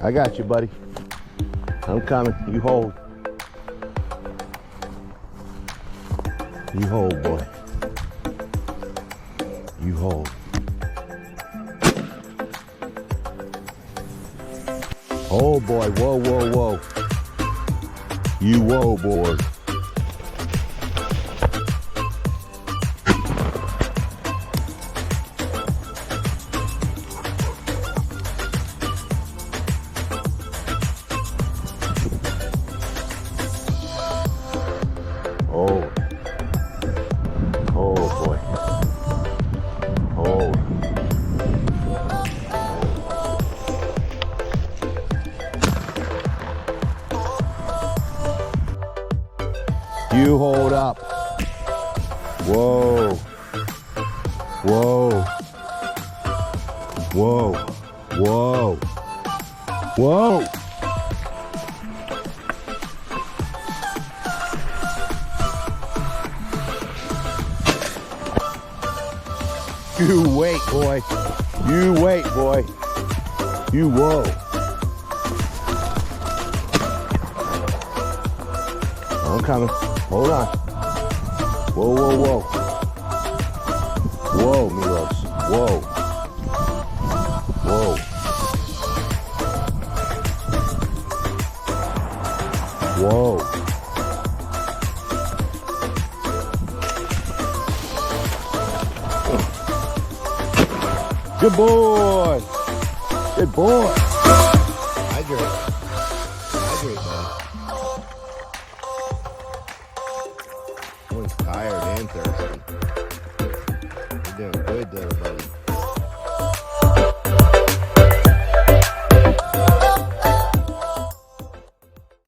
I got you, buddy. I'm coming. You hold. You hold, boy. You hold. Oh, boy. Whoa, whoa, whoa. You whoa, boy. Oh. Oh, boy. Oh. You hold up. Whoa. Whoa. Whoa. Whoa. Whoa. You wait, boy. You wait, boy. You whoa. I'm coming. Hold on. Whoa, whoa, whoa. Whoa, Milos. Whoa. Whoa. Whoa. Good boy. Good boy.